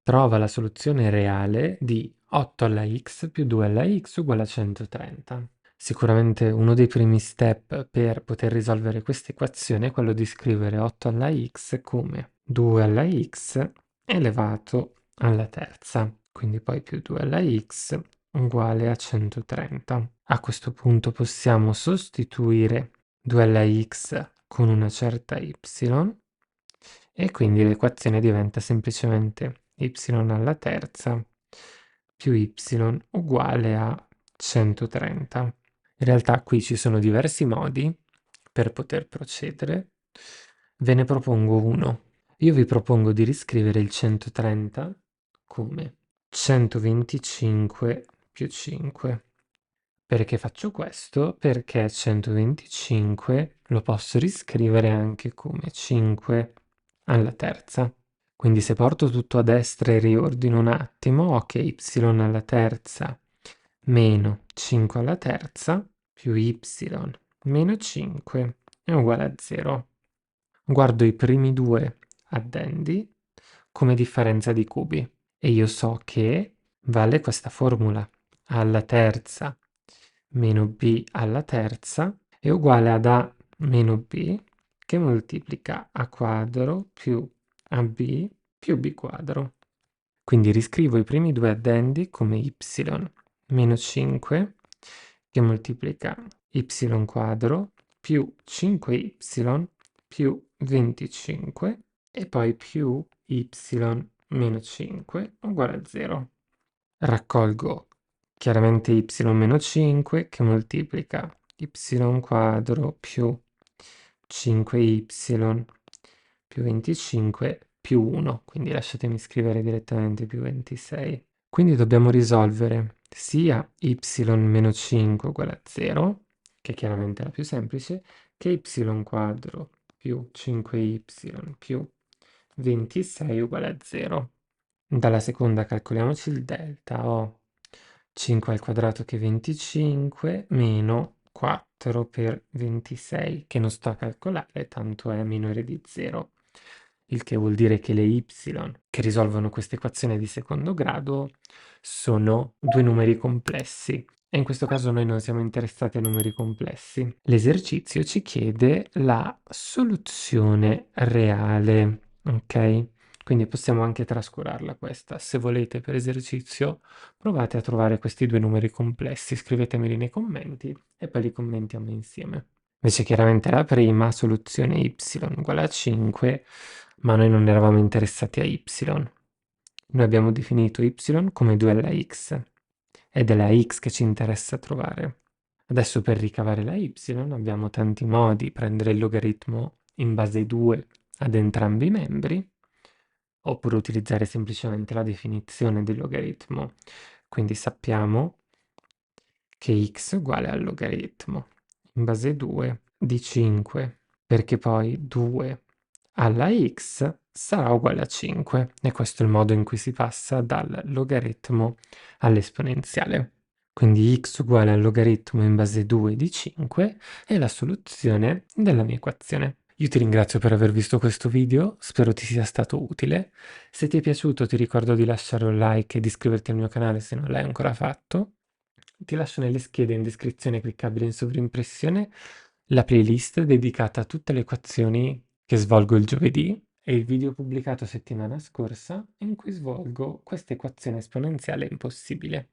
Trova la soluzione reale di 8 alla x più 2 alla x uguale a 130. Sicuramente uno dei primi step per poter risolvere questa equazione è quello di scrivere 8 alla x come 2 alla x elevato alla terza, quindi poi più 2 alla x uguale a 130. A questo punto possiamo sostituire 2 alla x con una certa y e quindi l'equazione diventa semplicemente y alla terza più y uguale a 130. In realtà qui ci sono diversi modi per poter procedere. Ve ne propongo uno. Io vi propongo di riscrivere il 130 come 125 più 5. Perché faccio questo? Perché 125 lo posso riscrivere anche come 5 alla terza. Quindi se porto tutto a destra e riordino un attimo, ho che y alla terza meno 5 alla terza più y meno 5 è uguale a 0. Guardo i primi due addendi come differenza di cubi e io so che vale questa formula. A alla terza meno b alla terza è uguale ad a meno b che moltiplica a quadro più ab più b quadro. Quindi riscrivo i primi due addendi come y meno 5 che moltiplica y quadro più 5y più 25 e poi più y meno 5 uguale a 0. Raccolgo chiaramente y meno 5 che moltiplica y quadro più 5y più 25 più 1, quindi lasciatemi scrivere direttamente più 26. Quindi dobbiamo risolvere sia y meno 5 uguale a 0, che chiaramente è la più semplice, che y quadro più 5y più 26 uguale a 0. Dalla seconda calcoliamoci il delta, ho 5 al quadrato che è 25 meno 4 per 26, che non sto a calcolare, tanto è minore di 0, il che vuol dire che le y che risolvono questa equazione di secondo grado sono due numeri complessi. E in questo caso noi non siamo interessati a numeri complessi. L'esercizio ci chiede la soluzione reale, ok? Quindi possiamo anche trascurarla questa. Se volete per esercizio provate a trovare questi due numeri complessi, scrivetemeli nei commenti e poi li commentiamo insieme. Invece chiaramente la prima, soluzione y uguale a 5, ma noi non eravamo interessati a y. Noi abbiamo definito y come 2 alla x ed è la x che ci interessa trovare. Adesso per ricavare la y abbiamo tanti modi: prendere il logaritmo in base 2 ad entrambi i membri, oppure utilizzare semplicemente la definizione del logaritmo. Quindi sappiamo che x è uguale al logaritmo in base 2 di 5, perché poi 2 alla x sarà uguale a 5, e questo è il modo in cui si passa dal logaritmo all'esponenziale. Quindi x uguale al logaritmo in base 2 di 5 è la soluzione della mia equazione. Io ti ringrazio per aver visto questo video, spero ti sia stato utile. Se ti è piaciuto ti ricordo di lasciare un like e di iscriverti al mio canale se non l'hai ancora fatto. Ti lascio nelle schede in descrizione cliccabile in sovrimpressione la playlist dedicata a tutte le equazioni che svolgo il giovedì e il video pubblicato settimana scorsa in cui svolgo questa equazione esponenziale impossibile.